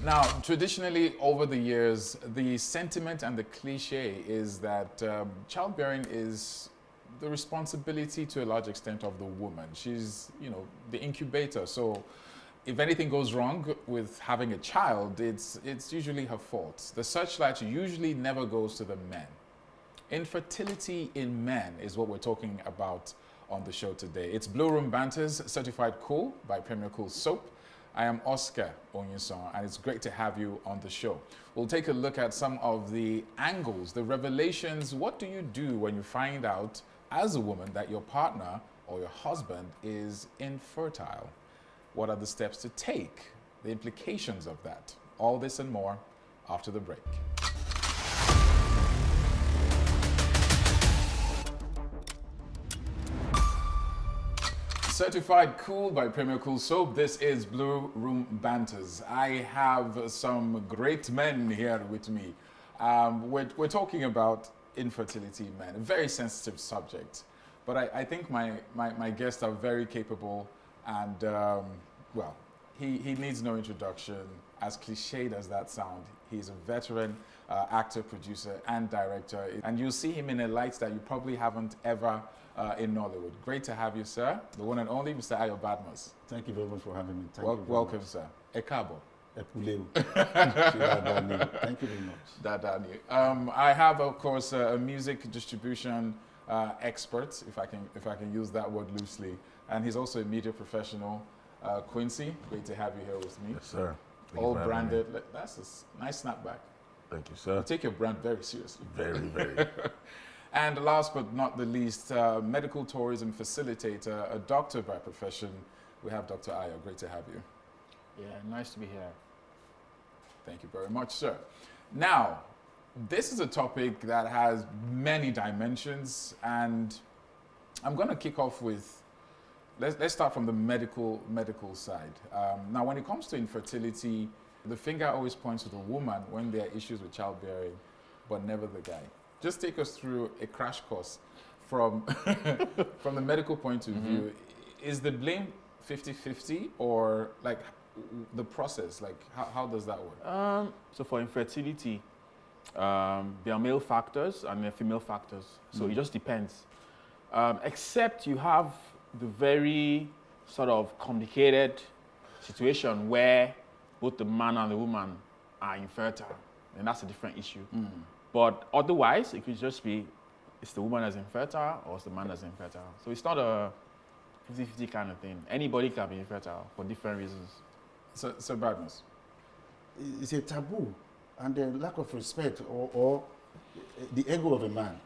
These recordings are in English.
Now, traditionally, over the years, the sentiment and the cliche is that childbearing is the responsibility to a large extent of the woman. She's, the incubator. So if anything goes wrong with having a child, it's usually her fault. The searchlight usually never goes to the men. Infertility in men is what we're talking about on the show today. It's Blue Room Banter's Certified Cool by Premier Cool Soap. I am Oscar Onyuson, and it's great to have you on the show. We'll take a look at some of the angles, the revelations. What do you do when you find out, as a woman, that your partner or your husband is infertile? What are the steps to take? The implications of that? All this and more after the break. Certified Cool by Premier Cool Soap. This is Blue Room Banters. I have some great men here with me. We're talking about infertility in men, a very sensitive subject. But I think my guests are very capable and, he needs no introduction. As cliched as that sounds, he's a veteran actor, producer, and director. And you'll see him in a light that you probably haven't ever in Nollywood. Great to have you, sir. The one and only Mr. Ayo Badmus. Thank you very much for having me. Welcome, sir. Ekabo. Thank you very much. I have, of course, a music distribution expert, if I can use that word loosely, and he's also a media professional. Quincy, great to have you here with me. Yes, sir. All branded. That's a nice snapback. Thank you, sir. You take your brand very seriously. Very, very. And last but not the least, medical tourism facilitator, a doctor by profession. We have Dr. Ayo. Great to have you. Yeah, nice to be here. Thank you very much, sir. Now, this is a topic that has many dimensions, and I'm going to kick off with, let's start from the medical side. Now, when it comes to infertility, the finger always points to the woman when there are issues with childbearing, but never the guy. Just take us through a crash course from from the medical point of view. Is the blame 50-50, or like the process, like how does that work? So for infertility, there are male factors and there are female factors. So it just depends. Except you have the very sort of complicated situation where both the man and the woman are infertile, and that's a different issue. But otherwise, it could just be, it's the woman that's infertile or it's the man that's infertile. So it's not a 50-50 kind of thing. Anybody can be infertile for different reasons. So Badmus. It's a taboo and a lack of respect or the ego of a man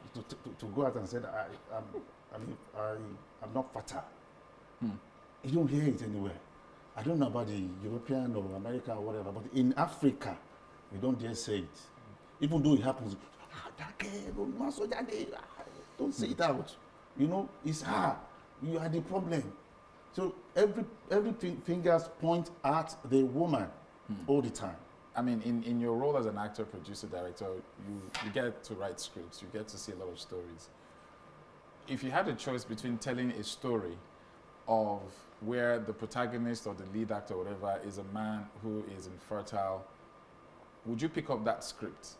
to go out and say that I'm not fertile. You don't hear it anywhere. I don't know about the European or American or whatever, but in Africa, we don't dare say it. Even though it happens, don't say it out. It's her. You are the problem. So every fingers point at the woman all the time. I mean, in your role as an actor, producer, director, you get to write scripts, you get to see a lot of stories. If you had a choice between telling a story of where the protagonist or the lead actor or whatever is a man who is infertile, would you pick up that script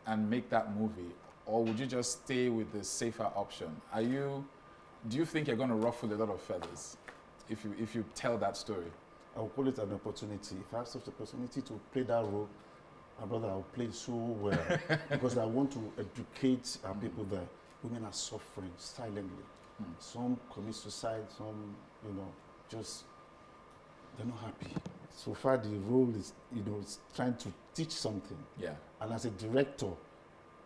and make that movie, or would you just stay with the safer option? Do you think you're going to ruffle a lot of feathers if you tell that story? I will call it an opportunity. If I have such an opportunity to play that role, my brother, I will play it so well because I want to educate our people that women are suffering silently. Some commit suicide, some, just they're not happy. So far, the role is, is trying to teach something. Yeah. And as a director,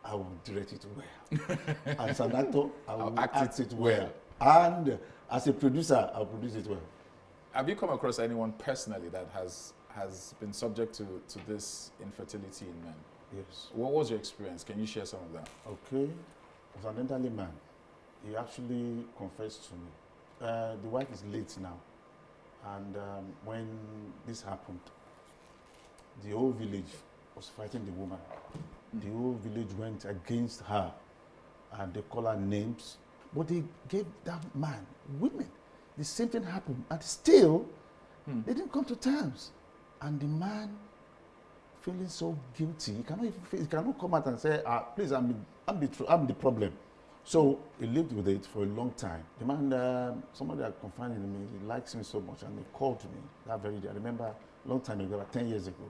I will direct it well. As an actor, I will act it well. And as a producer, I'll produce it well. Have you come across anyone personally that has been subject to this infertility in men? Yes. What was your experience? Can you share some of that? Okay. It was an elderly man. He actually confessed to me. The wife is late now. And when this happened, the whole village was fighting the woman. The whole village went against her. And they call her names. But they gave that man women. The same thing happened. And still, they didn't come to terms. And the man feeling so guilty. He cannot even he cannot come out and say, please, I'm the problem. So he lived with it for a long time. The man, somebody that confided in me, he likes me so much, and he called me that very day. I remember a long time ago, about 10 years ago,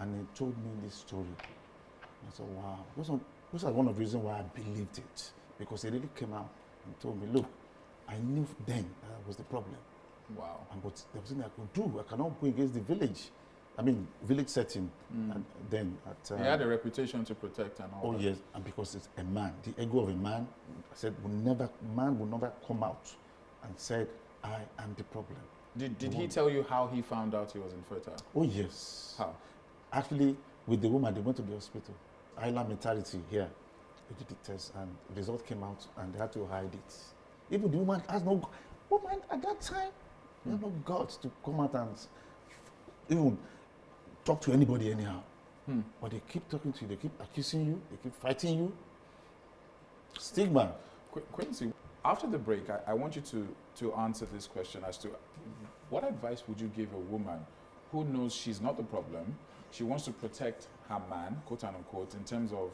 and he told me this story. I said, wow. Those are one of the reasons why I believed it, because he really came out and told me, look, I knew then that was the problem. Wow. And but there was nothing I could do. I cannot go against the village. I mean, village setting. And then at... he had a reputation to protect and all that. Oh, yes. And because it's a man, the ego of a man, I said, man will never come out and said, I am the problem. Did he tell you how he found out he was infertile? Oh, yes. How? Actually, with the woman, they went to the hospital. Island mentality here. They did the test, and the result came out, and they had to hide it. Even the woman has no... Woman, at that time, they have no guts to come out and even talk to anybody anyhow. But they keep talking to you, they keep accusing you, they keep fighting you. Stigma. Quincy, after the break, I want you to answer this question as to what advice would you give a woman who knows she's not the problem, she wants to protect her man, quote unquote, in terms of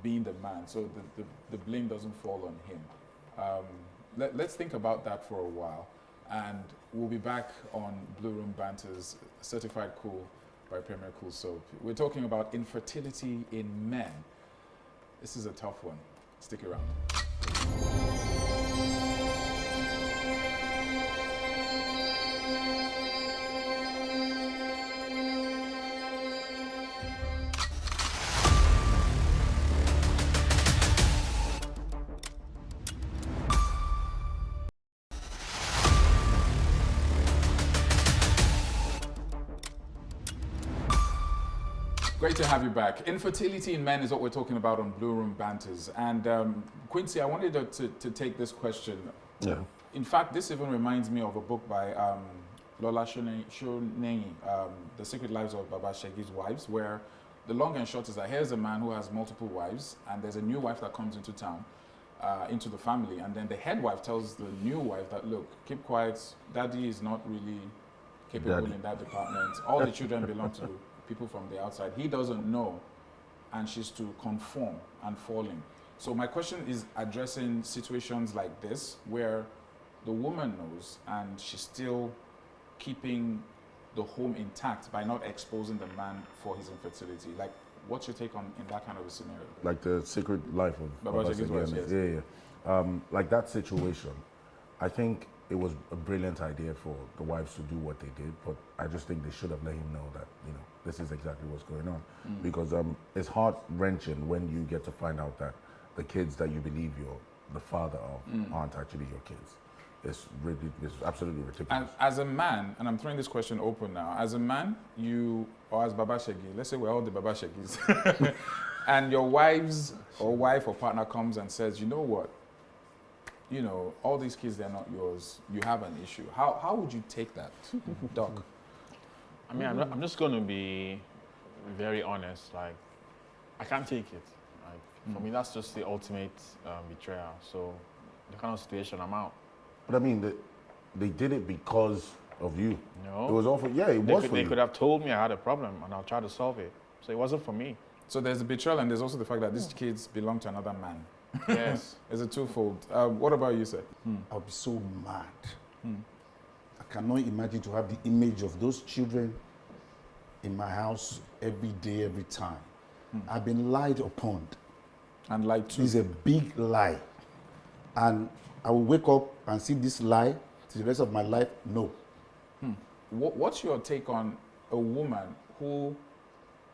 being the man, so the blame doesn't fall on him. Let's think about that for a while, and we'll be back on Blue Room Banter's Certified Cool by Premier Cool Soap. We're talking about infertility in men. This is a tough one. Stick around. Great to have you back. Infertility in men is what we're talking about on Blue Room Banters. And Quincy, I wanted to take this question. Yeah. In fact, this even reminds me of a book by Lola Shonenyi, The Secret Lives of Baba Shegi's Wives, where the long and short is that here's a man who has multiple wives, and there's a new wife that comes into town, into the family, and then the head wife tells the new wife that, look, keep quiet, daddy is not really capable in that department. All the children belong to people from the outside. He doesn't know, and she's to conform and fall in. So my question is addressing situations like this, where the woman knows and she's still keeping the home intact by not exposing the man for his infertility. Like, what's your take on in that kind of a scenario? Like the secret life of Baba Shegi's Wives, yes. Yeah. Like that situation, I think it was a brilliant idea for the wives to do what they did, but I just think they should have let him know that, you know, this is exactly what's going on. Because it's heart-wrenching when you get to find out that the kids that you believe you're the father of aren't actually your kids. It's absolutely ridiculous. And as a man, and I'm throwing this question open now, as a man, or as Baba Shegi, let's say we're all the Baba Shegis, and your wife or partner comes and says, you know what, you know, all these kids, they're not yours, you have an issue. How would you take that, Doc? I mean, I'm just going to be very honest. Like, I can't take it. Like, for me, that's just the ultimate betrayal. So, the kind of situation, I'm out. But I mean, they did it because of you. No. It was all for, yeah, it was for They you. could have told me I had a problem, and I'll try to solve it. So, it wasn't for me. So there's the betrayal, and there's also the fact that these kids belong to another man. Yes. It's a twofold. What about you, sir? I'll be so mad. I cannot imagine to have the image of those children in my house every day, every time. I've been lied upon. And like to. It's a big lie. And I will wake up and see this lie to the rest of my life. No. What's your take on a woman who,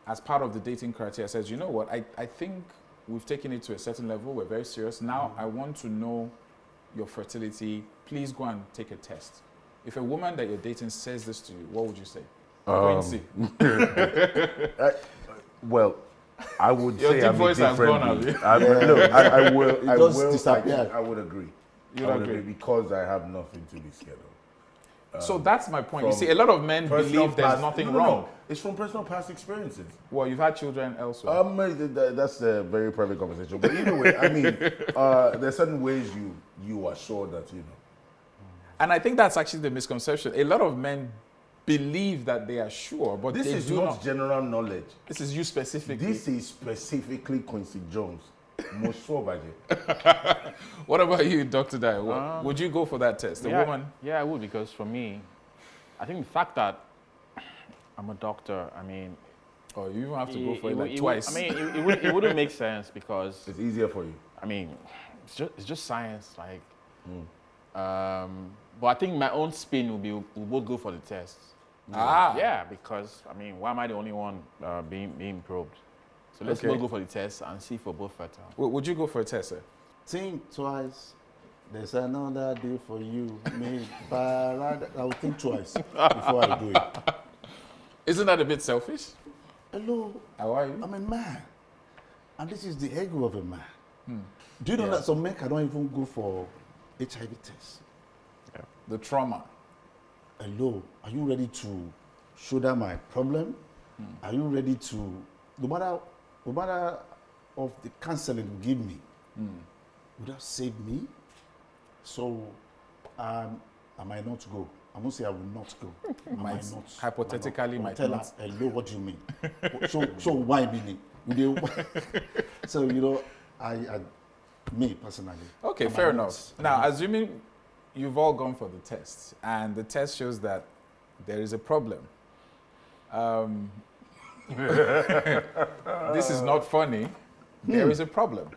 as part of the dating criteria, says, you know what, I think we've taken it to a certain level, we're very serious. Now I want to know your fertility. Please go and take a test. If a woman that you're dating says this to you, what would you say? Quincy. Well, I would Your say deep I'm voice has gone, differently. have you? Look, I will. It I just will. disappeared. I would agree. You'd I would agree. because I have nothing to be scared of. So that's my point. You from see, a lot of men Personal believe there's past- nothing no, no, wrong. no. It's from personal past experiences. Well, you've had children elsewhere. That's a very private conversation. But either way, I mean, there's certain ways you are sure that you know. And I think that's actually the misconception. A lot of men believe that they are sure, but This they is do not not. general knowledge. This is you specifically. This is specifically Quincy Jones. What about you, Dr. Dai? Would you go for that test? The woman? Yeah, I would, because for me, I think the fact that I'm a doctor, I mean... Oh, you even have to go for it like twice. It wouldn't make sense, because... It's easier for you. I mean, it's just science, like... but I think my own spin will be, we both go for the test. Yeah, because, I mean, why am I the only one being probed? So let's both go for the test and see if we're both fertile. Would you go for a test, sir? Think twice. There's another day for you. I will think twice before I do it. Isn't that a bit selfish? Hello, How are you? I'm a man. And this is the ego of a man. Do you know that some men cannot even go for HIV tests? Yeah. The trauma. Hello, are you ready to shoulder my problem? Are you ready to, no matter of the counseling you give me, would have saved me? So, I might not go. I won't say I will not go. I might not. Hypothetically, might tell not. her, hello, what do you mean? so why meaning? So, you know, me personally. Okay, fair enough. Now, assuming you've all gone for the test, and the test shows that there is a problem. This is not funny. There is a problem.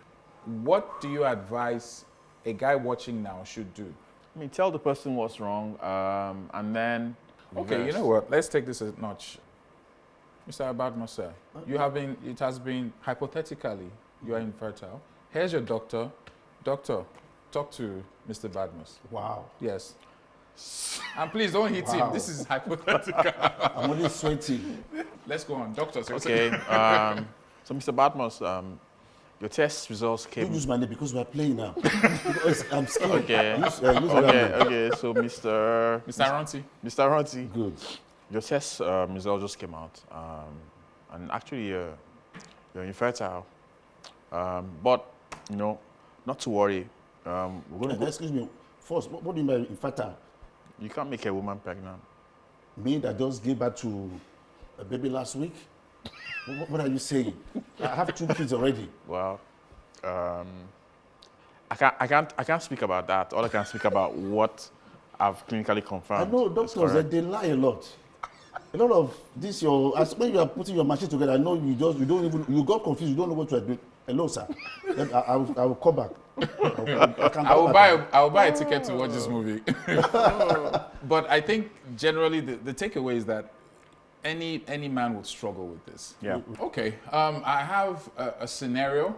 What do you advise a guy watching now should do? I mean, tell the person what's wrong, and then... Okay, you know what? Let's take this a notch. Mr. Badmus, sir, it has been, hypothetically, you are infertile. Here's your doctor. Doctor, talk to Mr. Badmus. Wow. Yes. And please don't hit him. This is hypothetical. I'm only sweating. Let's go on. Doctor, okay. So, Mr. Badmus, your test results came... Don't use my name because we're playing now. Because I'm scared. Okay. Okay. So, Mr. Aronti. Mr. Aronti. Good. Your test result just came out. And actually, you're infertile. But, you know, not to worry. We're going to go... Excuse me. First, what do you mean by infertile? You can't make a woman pregnant. Me that just gave birth to a baby last week? What are you saying? I have 2 kids already. Well, I can't speak about that. All I can speak about what I've clinically confirmed. I know doctors that they lie a lot. A lot of this, when you are putting your machine together, I know you got confused, you don't know what you are doing. Hello, sir. I will call back. I will buy a ticket to watch this movie. But I think generally the takeaway is that any man would struggle with this. Yeah. Okay. I have a scenario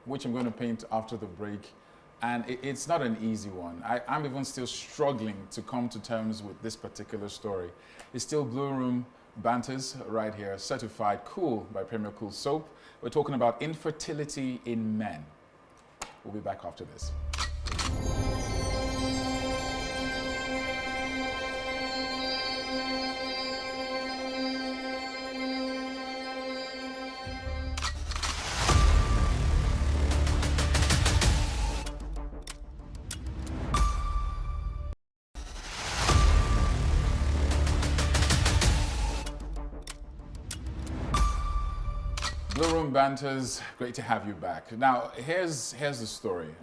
which I'm going to paint after the break, and it's not an easy one. I'm even still struggling to come to terms with this particular story. It's still Blue Room Banters right here, certified cool by Premier Cool Soap. We're talking about infertility in men. We'll be back after this. Blue Room Banters, great to have you back. Now, here's the story,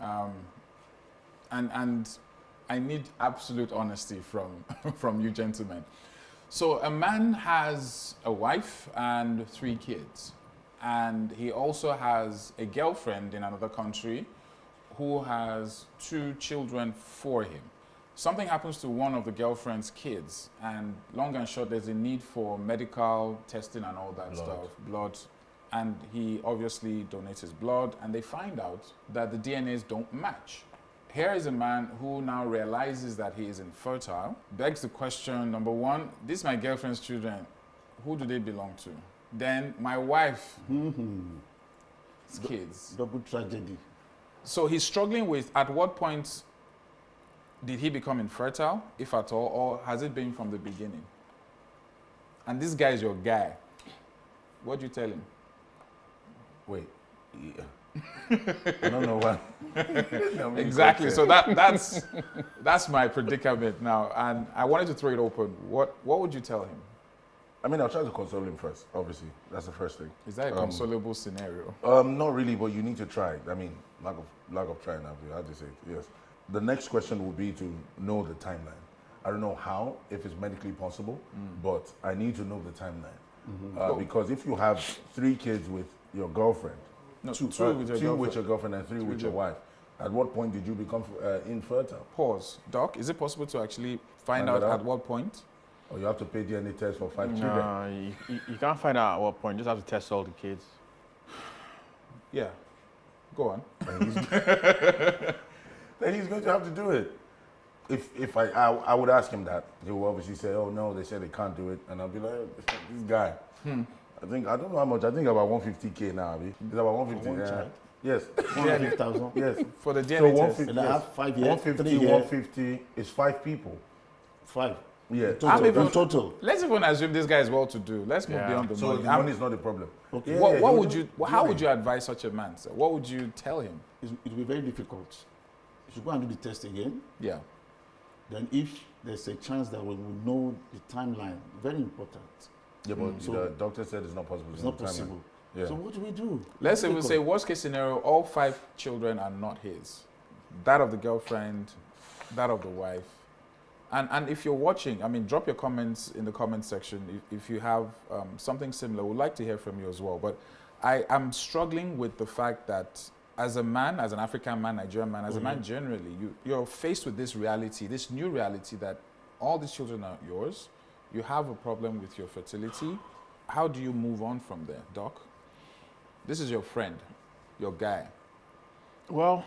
and I need absolute honesty from you gentlemen. So a man has a wife and 3 kids, and he also has a girlfriend in another country who has 2 children for him. Something happens to one of the girlfriend's kids, and long and short, there's a need for medical testing and all that stuff, blood. And he obviously donates his blood, and they find out that the DNAs don't match. Here is a man who now realizes that he is infertile. Begs the question, number one, this is my girlfriend's children. Who do they belong to? Then my wife's kids. Double tragedy. So he's struggling with, at what point did he become infertile, if at all, or has it been from the beginning? And this guy is your guy. What do you tell him? Wait, I don't know why. Exactly. So that's my predicament now, and I wanted to throw it open. What would you tell him? I mean, I'll try to console him first. Obviously, that's the first thing. Is that a consolable scenario? Not really, but you need to try. I mean, lack of trying. I have to say yes. The next question would be to know the timeline. I don't know how, if it's medically possible, but I need to know the timeline because if you have 3 kids with your girlfriend, No, two with your girlfriend and 3 with your wife, at what point did you become infertile? Pause. Doc, is it possible to actually find Find out that out? at what point? Or you have to pay DNA test for 5 children? No, you can't find out at what point. You just have to test all the kids. Yeah. Go on. Then he's going to have to do it. If I would ask him that, he will obviously say, "Oh no, they said they can't do it," and I'll be like, "This guy." I don't know how much. I think about 150K now. Abi. It's about 150. One Yeah. child? Yes. 150,000. Yes. For the So DNA test. 150. And I Yes. have 5 years, 150, 3 years, 150 is 5 people. 5. Yeah. I'm even- In total. Let's even assume this guy is well-to-do. Let's move Yeah. beyond the So money. the money is not the problem. Okay. Yeah, What he would do- you? How do would it. you advise such a man, sir? What would you tell him? It will be very difficult. You should go and do the test again. Yeah. Then if there's a chance that we will know the timeline, very important. Yeah, but So- the doctor said it's not possible. It's in not the timeline. possible. Yeah. So what do we do? Let's even Difficult. say worst case scenario, all 5 children are not his. That of the girlfriend, that of the wife. And if you're watching, I mean, drop your comments in the comment section if you have something similar. We'd like to hear from you as well. But I am struggling with the fact that as a man, as an African man, Nigerian man, as a man generally, you're faced with this reality, this new reality that all these children are yours. You have a problem with your fertility. How do you move on from there, Doc? This is your friend, your guy. Well,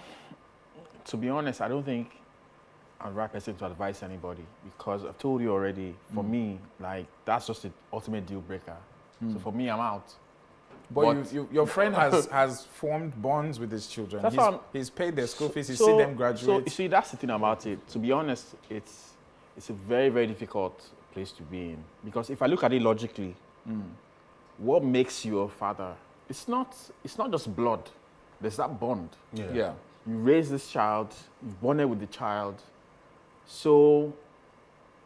to be honest, I don't think I'm the right person to advise anybody because I've told you already, for me, like, that's just the ultimate deal breaker. So for me, I'm out. But your friend has formed bonds with his children. That's why He's paid their school fees. He's seen them So, graduate. you see, that's the thing about it. To be honest, it's a very, very difficult place to be in. Because if I look at it logically, what makes you a father? It's not just blood. There's that bond. Yeah. You raise this child, you bonded with the child. So,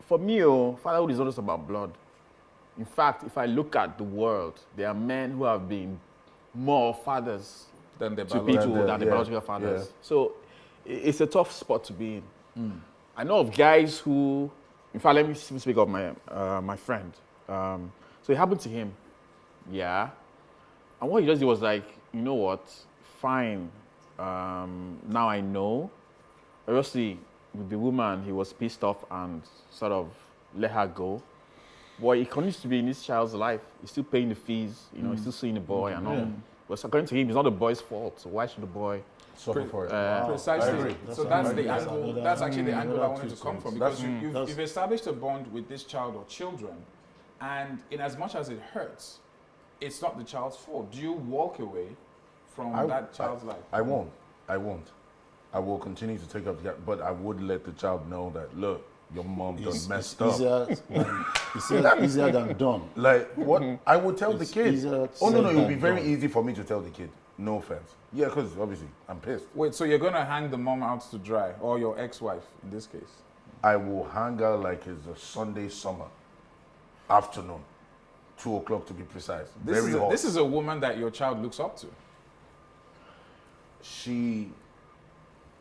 for me, fatherhood is not just about blood. In fact, if I look at the world, there are men who have been more fathers Then the to biological. people than the yeah, biological fathers. yeah. So, it's a tough spot to be in. I know of guys who, in fact, let me speak of my friend. So it happened to him, yeah. And what he just did was like, you know what, fine, now I know. Obviously, with the woman, he was pissed off and sort of let her go. But he continues to be in his child's life. He's still paying the fees, you know, he's still seeing the boy and all. But according to him, it's not the boy's fault. So why should the boy? Suffer for it. Precisely. I agree. So that's the That's angle. another- That's actually the angle I another wanted to twist come on from it. because That's- you've established a bond with this child or children, and in as much as it hurts, it's not the child's fault. Do you walk away from that child's life? I won't. I will continue to take up the, but I would let the child know that, look, your mom done messed up. Easier than done. Like, what? I would tell the It's kid. easier Oh, no, said no, it would be than very done. easy for me to tell the kid. No offense. Yeah, because obviously I'm pissed. Wait, so you're gonna hang the mom out to dry, or your ex-wife in this case? I will hang out like it's a Sunday summer afternoon, 2 o'clock to be precise. Very hot. This is a woman that your child looks up to. She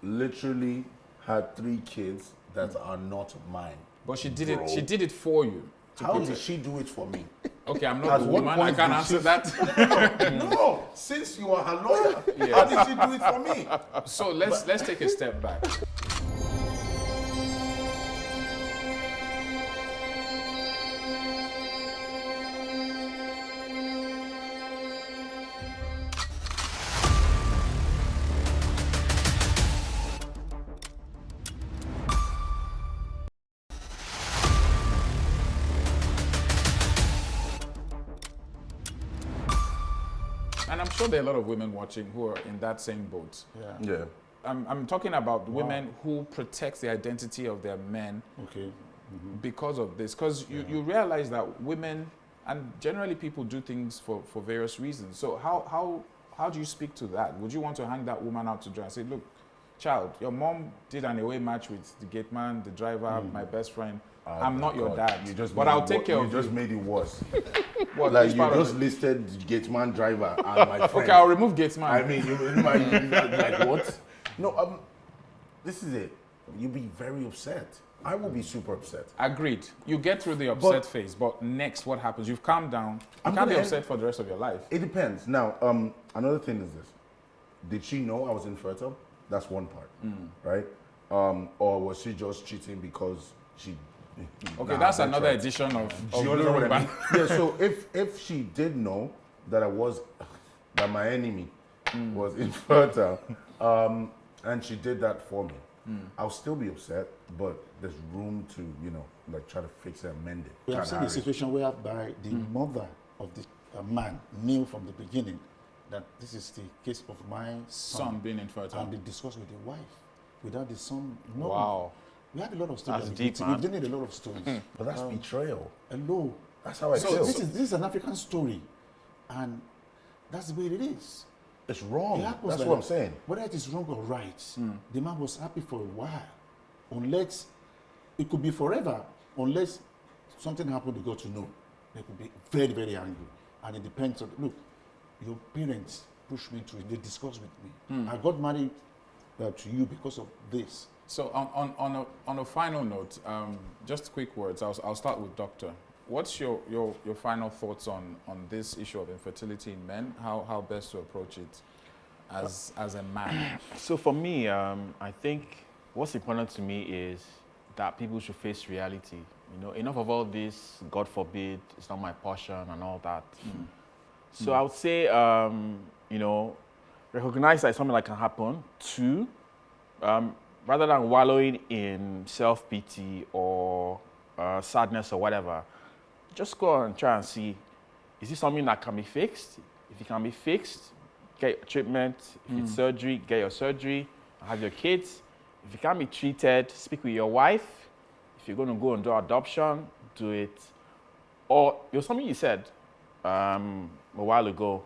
literally had 3 kids that are not mine. But she did Bro. it. She did it for you. to How put did it- she do it for me? Okay, I'm not At the what woman. I point can't did answer she- that. No, since you are her lawyer, how did she do it for me? So let's take a step back. And I'm sure there are a lot of women watching who are in that same boat. Yeah. Yeah. I'm talking about women who protect the identity of their men Okay. because of this. Because you realize that women, and generally people do things for various reasons. So how how do you speak to that? Would you want to hang that woman out to dry and say, look, child, your mom did an away match with the gate man, the driver, my best friend. I'm not your dad, but I'll take care of you. You just made it worse. What, Like which you part of just it? listed gateman driver and my friend. Okay, I'll remove gate man. I mean, like what? No, this is it. You'll be very upset. I will be super upset. Agreed. You get through the upset phase, but next, what happens? You've calmed down. You can't be upset for the rest of your life. It depends. Now, another thing is this. Did she know I was infertile? That's one part, right? Or was she just cheating because she... Okay, that's another edition of Do you Blue understand Room what I mean? Banter. Yeah, so if she did know that my enemy was infertile, and she did that for me, I'll still be upset, but there's room to, like try to fix it and mend it. We have seen a situation whereby the mother of the man knew from the beginning that this is the case of my Son being infertile. and they discussed with the wife without the son knowing. Wow. We have a lot of stories. That's deep, We've man. done a lot of stories. But that's betrayal. Hello. That's how I So feel. this is an African story, and that's the way it is. It's wrong. It happens That's like what I'm that. saying. Whether it is wrong or right, the man was happy for a while, unless it could be forever, unless something happened he got to know. They could be very, very angry, and it depends on. Look, your parents pushed me to it. They discussed with me. I got married to you because of this. So on a final note, just quick words. I'll start with Doctor. What's your final thoughts on this issue of infertility in men? How best to approach it as a man? So for me, I think what's important to me is that people should face reality. Enough of all this, God forbid, it's not my portion and all that. So I would say, recognize that it's something that can happen. Two, rather than wallowing in self-pity or sadness or whatever, just go and try and see, is this something that can be fixed? If it can be fixed, get your treatment. If it's surgery, get your surgery, have your kids. If it can't be treated, speak with your wife. If you're going to go and do adoption, do it. Or it was something you said a while ago,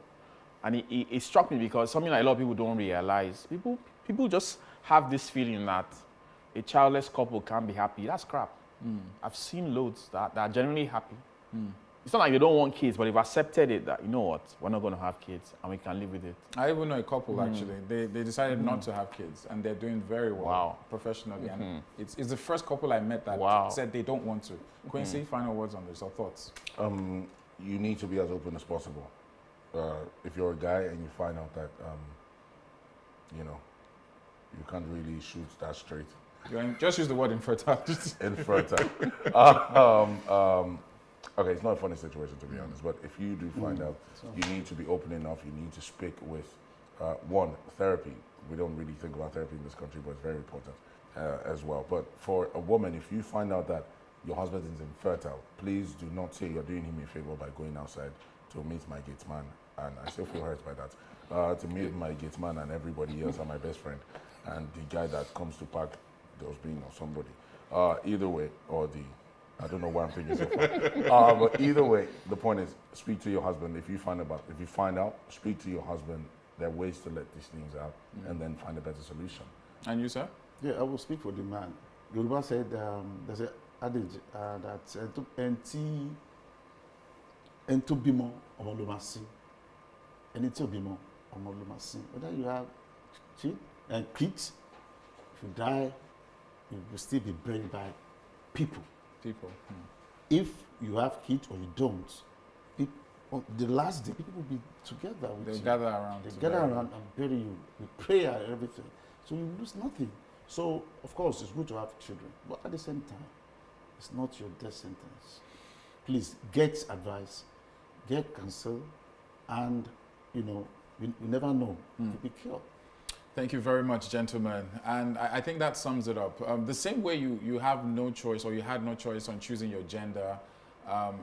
and it struck me because something that a lot of people don't realize. People just have this feeling that a childless couple can't be happy. That's crap. I've seen loads that are genuinely happy. It's not like they don't want kids, but they've accepted it that, you know what, we're not going to have kids and we can live with it. I even know a couple actually. They decided not to have kids, and they're doing very well professionally. And it's the first couple I met that said they don't want to. Quincy, final words on this or thoughts? You need to be as open as possible. If you're a guy and you find out that, you can't really shoot that straight. Just use the word infertile. Infertile. Okay, it's not a funny situation to be honest, but if you do find out, you need to be open enough. You need to speak with, one, therapy. We don't really think about therapy in this country, but it's very important as well. But for a woman, if you find out that your husband is infertile, please do not say you're doing him a favor by going outside to meet my gate man. And I still feel hurt by that. To meet my gate man and everybody else and my best friend and the guy that comes to park dustbin or somebody. Either way, or I don't know why I'm thinking so far. But either way, the point is, speak to your husband. If you find out, speak to your husband. There are ways to let these things out and then find a better solution. And you, sir? Yeah, I will speak for the man. Yoruba said there's an adage that ento bimo omo lo ma sin. Eni tí ò bímọ ọmọ ló ma sin. Whether you have kids, if you die, you will still be buried by people. If you have kids or you don't, on the last day, people will be together with They'll you. gather around. They gather around and bury you with prayer and everything. So you lose nothing. So, of course, it's good to have children. But at the same time, it's not your death sentence. Please get advice, get counsel, and, you never know. You could be cured. Thank you very much, gentlemen. And I think that sums it up. The same way you have no choice, or you had no choice on choosing your gender,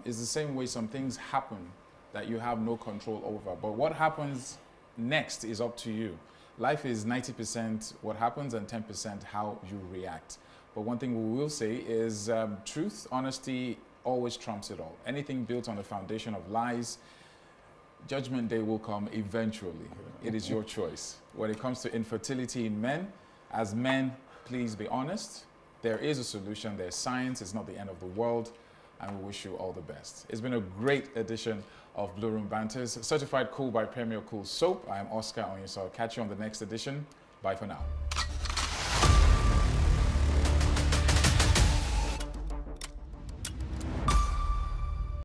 is the same way some things happen that you have no control over. But what happens next is up to you. Life is 90% what happens and 10% how you react. But one thing we will say is truth, honesty always trumps it all. Anything built on the foundation of lies Judgment Day will come eventually. It is your choice. When it comes to infertility in men, as men, please be honest. There is a solution. There's science. It's not the end of the world. And we wish you all the best. It's been a great edition of Blue Room Banters, certified cool by Premier Cool Soap. I am Oscar Onyesa. I'll catch you on the next edition. Bye for now.